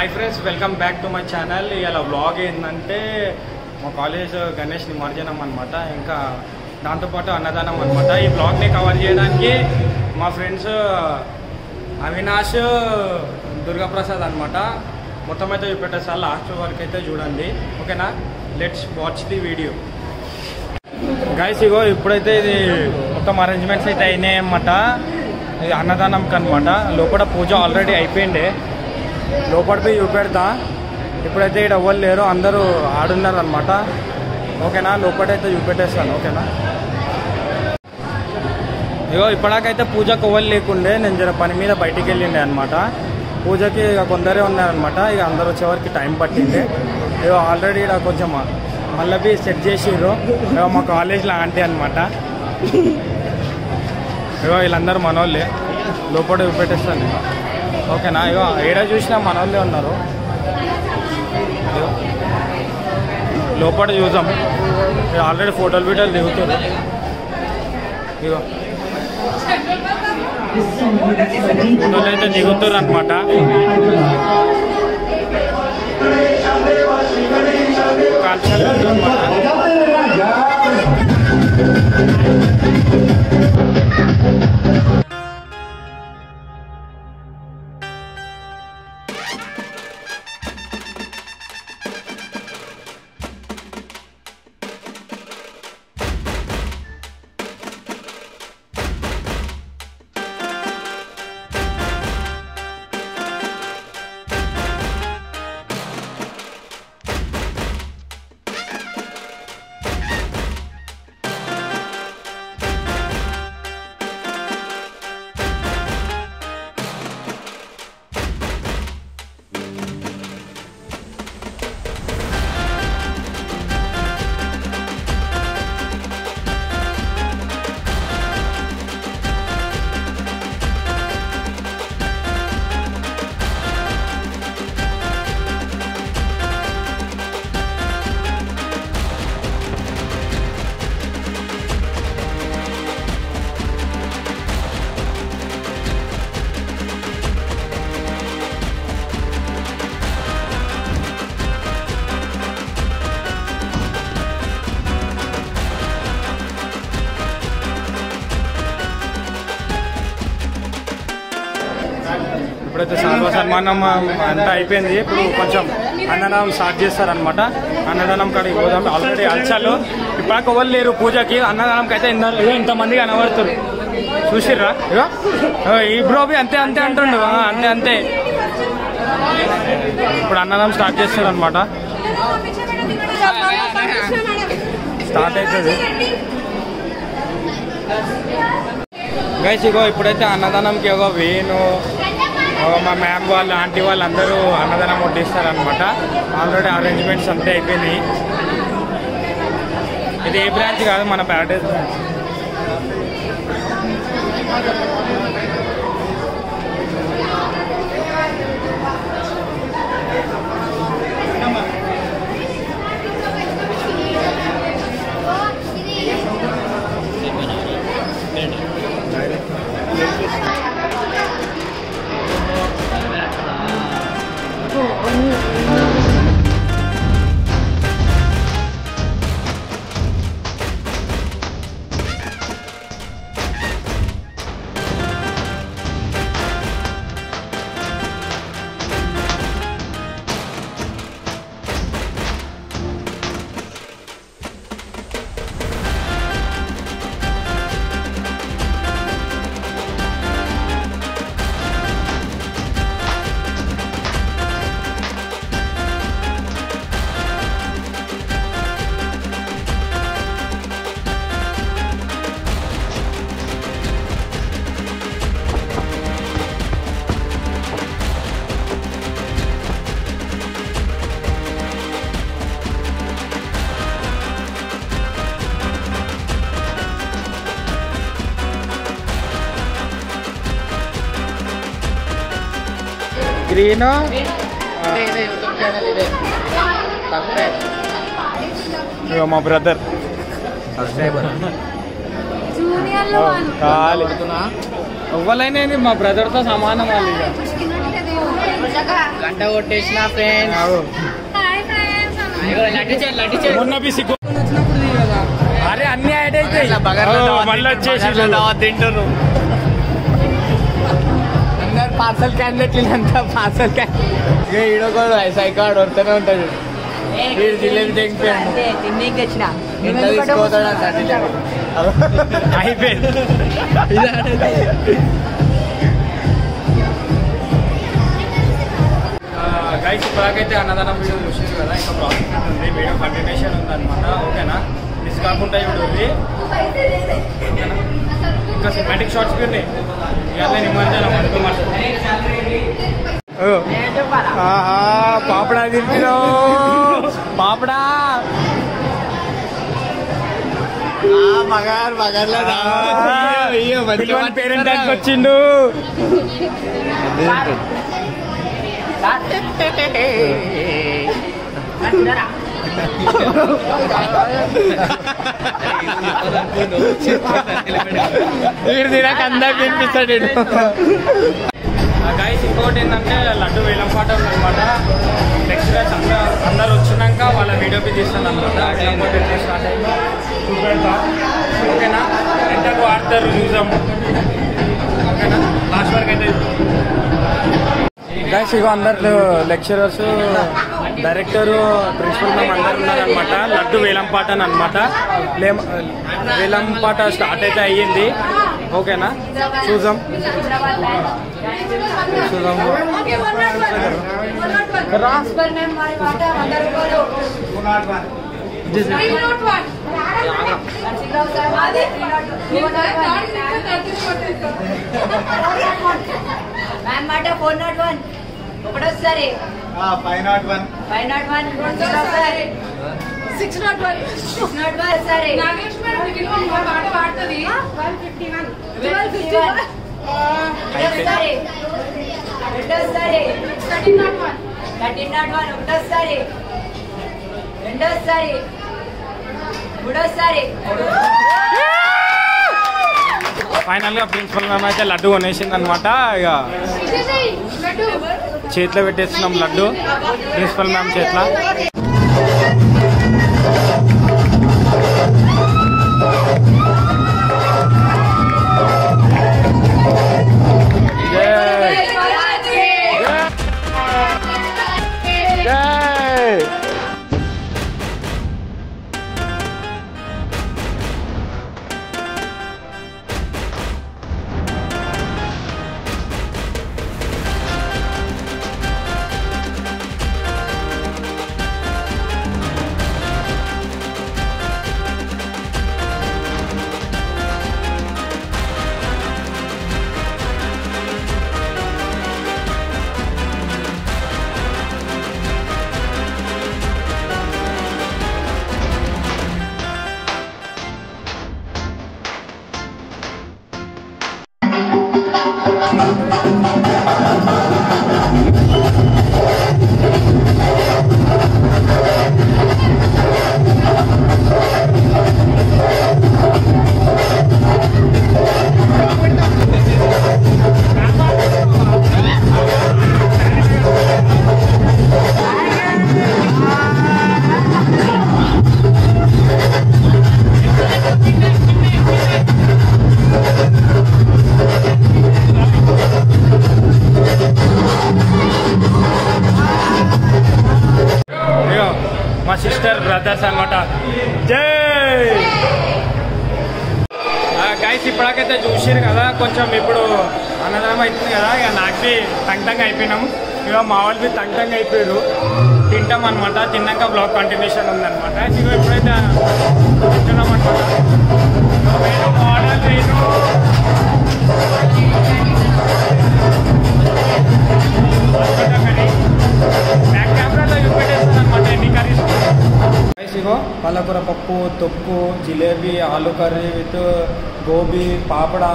Hi friends, welcome back to my channel. ఇలా vlog ఏంటంటే మా కాలేజ్ గణేష్ నిమజ్జనం అనమాట, ఇంకా దాంతోపాటు అన్నదానం అనమాట. ఈ వ్లాగ్ని కవర్ చేయడానికి మా ఫ్రెండ్స్ అవినాష్, దుర్గాప్రసాద్ అనమాట. మొత్తం అయితే చూపెట్టేసారి లాస్ట్ వరకు అయితే చూడండి, ఓకేనా? Let's watch the video guys. ఇగో ఇప్పుడైతే ఇది మొత్తం అరేంజ్మెంట్స్ అయితే అయినాయి అన్నమాట. ఇది అన్నదానంకి అనమాట. లోపల పూజ ఆల్రెడీ అయిపోయింది, లోపల పోయి చూపెడతా. ఇప్పుడైతే ఇక్కడ ఎవ్వరు లేరు, అందరూ ఆడున్నారు అనమాట, ఓకేనా? లోపలైతే చూపెట్టేస్తాను, ఓకేనా? ఇగో ఇప్పటికైతే పూజకు ఎవ్వరు లేకుండే, నేను జర పని మీద బయటికి వెళ్ళిండే అనమాట. పూజకి ఇక కొందరే ఉన్నారనమాట, ఇక అందరు వచ్చేవరకు టైం పట్టింది. ఇగో ఆల్రెడీ ఇక్కడ కొంచెం మళ్ళీ సెట్ చేసిర్రు. ఇగో మా కాలేజ్లో ఆంటీ అనమాట. ఇగో వీళ్ళందరూ మనోళ్ళే, లోపల చూపెట్టేస్తాను నేను, ఓకేనా? ఇగో ఏడ చూసినా మనోళ్ళే ఉన్నారు. లోపల చూద్దాం, ఆల్రెడీ ఫోటోలు దిగుతారు. ఇగో ఫోటోలు అయితే దిగుతారు అనమాట. ఇప్పుడైతే సన్మానం అంతా అయిపోయింది. ఇప్పుడు కొంచెం అన్నదానం స్టార్ట్ చేస్తారనమాట. అన్నదానం కాడికి పోదాం. ఆల్రెడీ అల్చాలు ఇప్పటికి ఎవరు లేరు పూజకి. అన్నదానంకి అయితే ఇంతమంది కనబడుతారు, చూసిర్రా? ఇగో ఈ బ్రోబి అంతే అంతే అంటుండు, అంతే అంతే. ఇప్పుడు అన్నదానం స్టార్ట్ చేస్తారనమాట. స్టార్ట్ అవుతుంది గైస్. ఇగో ఇప్పుడైతే అన్నదానంకి ఒక వేణు, మా మ్యామ్ వాళ్ళు, ఆంటీ వాళ్ళు అందరూ అన్నదానం వడ్డిస్తారనమాట. ఆల్రెడీ అరేంజ్మెంట్స్ అంతే అయిపోయినాయి. ఇది ఏ బ్రాంచ్ కాదు, మన ప్యారడైజ్ బ్రాంచ్. గ్రీన్ మా బ్రదర్ ఎవ్వలైనా మా బ్రదర్తో సమానం వాళ్ళు. ఇక గంట కొట్టేసిన ఫ్రెండ్స్. మొన్న బిసిక్ అరే అన్ని యాడ్ అయితే మళ్ళీ వచ్చేసి తింటారు అందరు పార్సల్ క్యాండిడేట్లు అంతా పార్సల్ ఇక ఈడో కూడా సైకాడ్ వస్తూనే ఉంటాడు. వీడు జిలేబీ తెగిపోయాడు ఎంత తీసుకోతాడు అంత అయిపోయింది. గైస్ ఇప్పటికైతే అన్నదానం వీడియో చూసారు కదా, ఇంకా ప్రాసెస్ ఉంది, వీడియో కంటిన్యూషన్ ఉందన్నమాట. ఓకేనా, మిస్ కాకుండా ఇప్పుడు ఇంకా సినిమాటిక్ షార్ట్స్ ఉన్నాయి. ఇవాళ నిమజ్జనం అనుకోమాట పాపడా తింటున్నా పాపడా మగారు మగర్లో పేరెంట్ ట్యాంక్ వచ్చిండు. వీడు తినక అందరికి వినిపిస్తాడు. గైస్ ఇంకోటి ఏంటంటే లడ్డు వేలం పాట ఉందన్నమాట. నెక్స్ట్ డే అందరు వచ్చినాక వాళ్ళ వీడియోకి తీస్తాను అనమాట. వేలం పాట స్టార్ట్ అయింది చూపెడతా. ఓకేనా, ఎంతకు ఆడతారు చూసాం. ఓకేనా, లాస్ట్ వరకు అయితే గైస్ ఇగో అందరు లెక్చరర్స్, డైరెక్టరు, ప్రిన్సిపల్ మేము అందరు ఉన్నారనమాట. లడ్డు వేలం పాట అని అనమాట. వేలం పాట స్టార్ట్ అయితే అయ్యింది. ఓకేనా, చూద్దాం ఒకటోసారి 501 సరే రెండోసారి 1301 ఒకటోసారి రెండోసారి మూడోసారి. ఫైనల్ గా ప్రిన్సిపల్ మ్యామ్ అయితే లడ్డు కొనేసింది అనమాట. ఇక చేతిలో పెట్టేస్తున్నాం లడ్డు ప్రిన్సిపల్ మ్యామ్ చేతిలో. మా సిస్టర్ బ్రదర్స్ అనమాట. జై గైస్ ఇప్పటికైతే చూసారు కదా, కొంచెం ఇప్పుడు అన్నదానం అవుతుంది కదా, ఇక నాకు టంగ్ అయిపోయినాము. ఇక మా వాళ్ళు టంగ్ అయిపోయారు. తింటాం అనమాట. తిన్నాక బ్లాగ్ కంటిన్యూషన్ ఉందన్నమాట. ఇక ఎప్పుడైతే తింటున్నాం అనమాట. మోడల్ నేను బ్యాక్ కెమెరాలో చూపెట్టేస్తాను అనమాట ఎన్ని కర్రీస్. ఇగో పాలకూర పప్పు, తొక్కు, జిలేబీ, ఆలు కర్రీ విత్ గోబీ, పాపడా,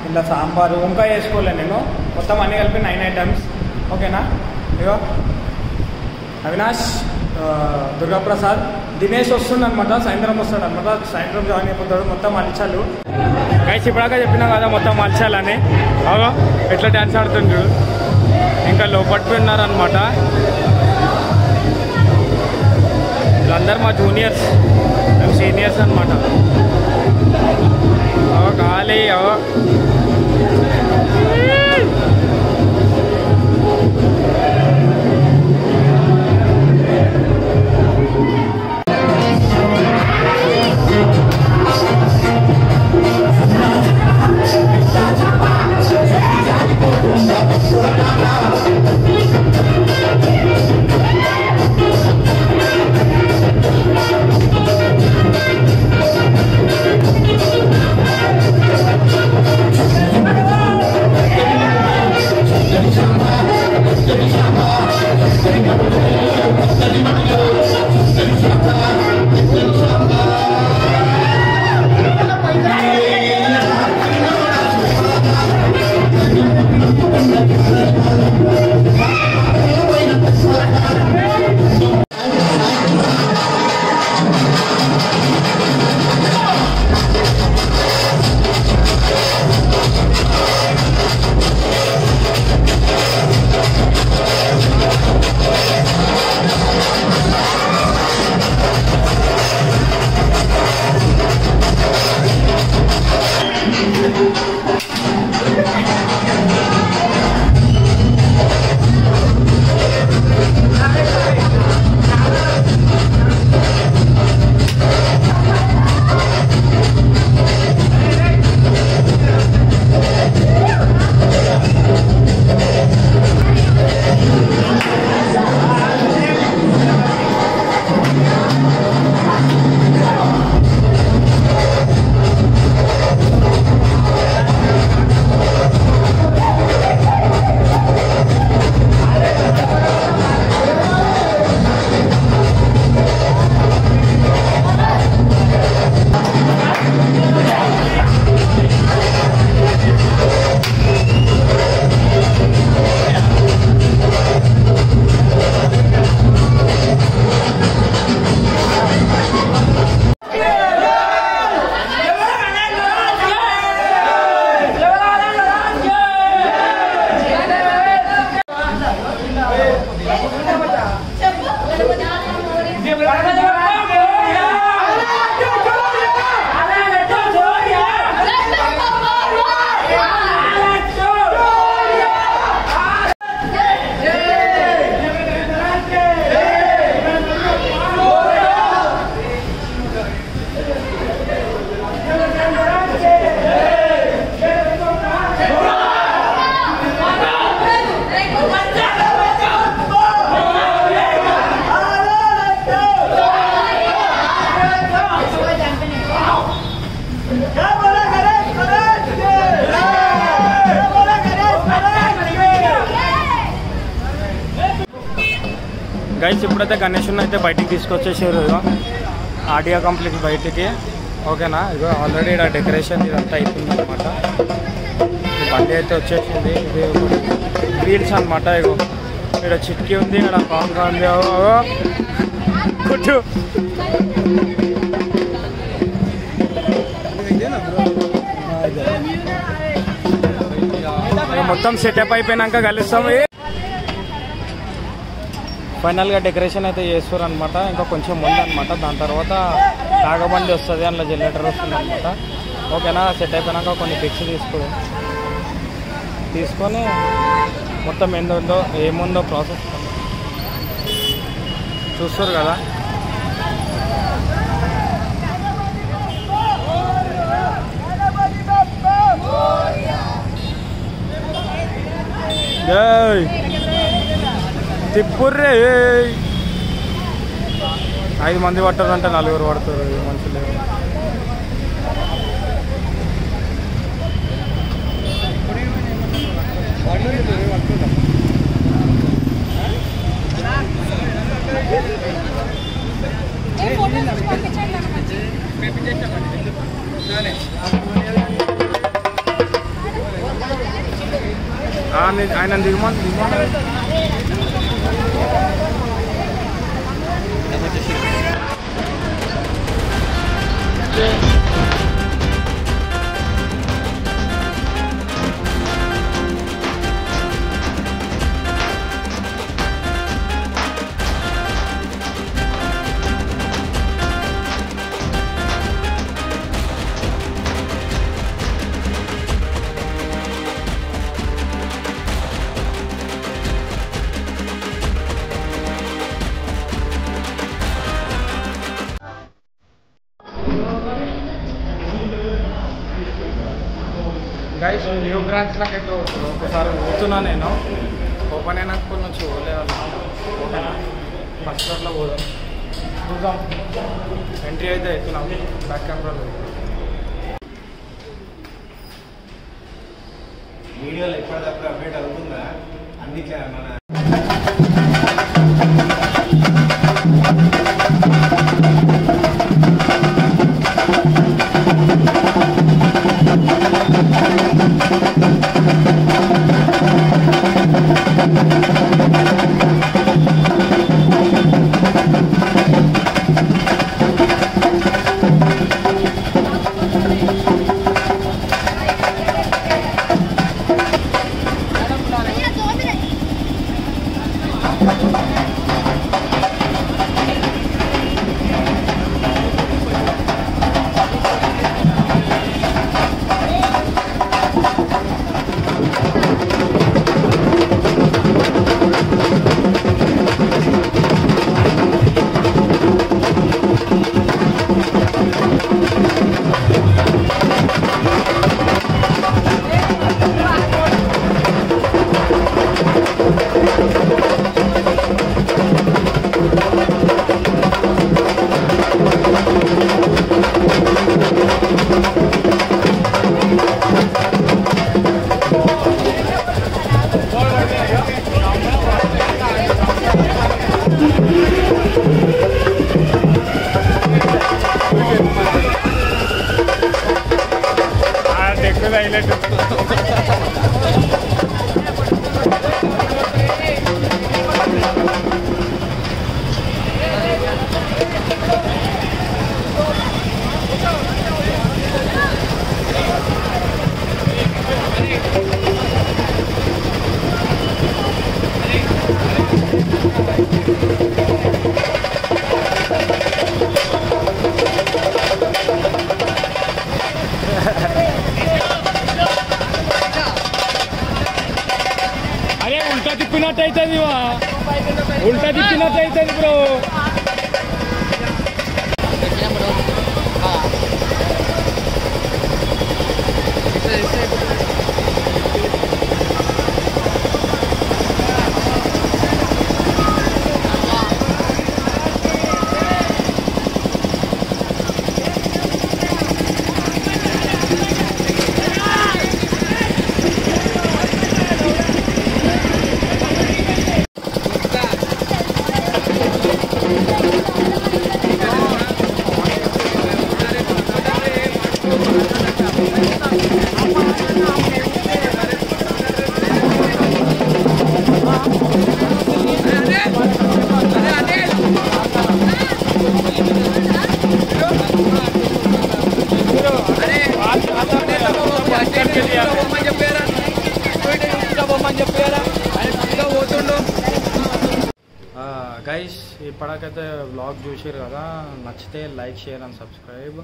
ఇలా సాంబారు, వంకాయ వేసుకోలే నేను. మొత్తం అన్నీ కలిపి 9 ఐటమ్స్. ఓకేనా, ఇగో అవినాష్, దుర్గాప్రసాద్, దినేష్ వస్తుంది అనమాట. సాయంత్రం వస్తాడు అనమాట. సాయంత్రం జాయిన్ అయిపోతాడు. మొత్తం మలిచాలు గైస్ ఇప్పటిదాకా చెప్పినా కదా మొత్తం మలిచాలని. అవును ఎట్లా డ్యాన్స్ ఆడుతుండ్రు. ఇంకా లోపట్టు ఉన్నారనమాట. వీళ్ళందరూ మా జూనియర్స్, మేము సీనియర్స్ అనమాట. ఖాళీ గైస్ ఇప్పుడైతే గణేష్ని అయితే బయటికి తీసుకొచ్చేసారు. ఆడియో కంప్లీట్ బయటికి. ఓకేనా, ఇగో ఆల్రెడీ ఇక్కడ డెకరేషన్ ఇదంతా అవుతుంది అనమాట. ఈ బండి అయితే వచ్చేసింది. ఇది వీల్స్ అనమాట. ఇగో ఇక్కడ చిట్కీ ఉంది, ఇక్కడ కాంగా ఉంది. కుట్టు మొత్తం సెటప్ అయిపోయినాక కలుస్తాం. ఫైనల్గా డెకరేషన్ అయితే చేస్తారు అనమాట. ఇంకా కొంచెం ముందు అనమాట. దాని తర్వాత తాగబండి వస్తుంది, అందులో జనరేటర్ వస్తుంది అనమాట. ఓకేనా, సెట్ అయిపోయినాక కొన్ని పిక్స్ తీసుకొని మొత్తం ఏందో ఏముందో ప్రాసెస్ చూస్తారు కదా. తిప్పుర్రే 5 మంది పట్టారంటే 4 పడతారు మనుషులు. ఆయన దిగుమని గైస్ న్యూ బ్రాంచ్లకు అయితే ఒకసారి పోతున్నా నేను ఓపెన్ అయినప్పుడు నుంచి పోలేదు ఓకేనా ఫస్ట్ ఫ్లోర్లో పోదాం చూద్దాం ఎంట్రీ అయితే అవుతున్నాం బ్యాక్ కెమెరాలో వీడియోలో ఎప్పటికప్పుడు అప్డేట్ అవుతుందా అన్నిట్లా మన అరే ఉల్టా తిప్పినట్టు అవుతుంది ఉల్టా తిప్పినట్టు అవుతుంది బ్రో గైస్ ఇప్పటికైతే వ్లాగ్ చూసారు కదా నచ్చితే like share and subscribe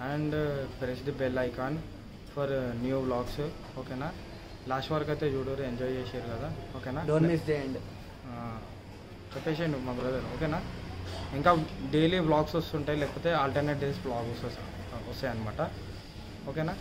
and press the bell icon for new vlogs ఓకేనా లాస్ట్ వరకు అయితే చూడరు ఎంజాయ్ చేసారు కదా ఓకేనా డోంట్ మిస్ ది ఎండ్ చెప్పేసేయండి మా బ్రదర్ ఓకేనా ఇంకా డైలీ వ్లాగ్స్ వస్తుంటాయి లేకపోతే ఆల్టర్నేట్ డేస్ వ్లాగ్స్ వస్తాయి అన్నమాట ఓకేనా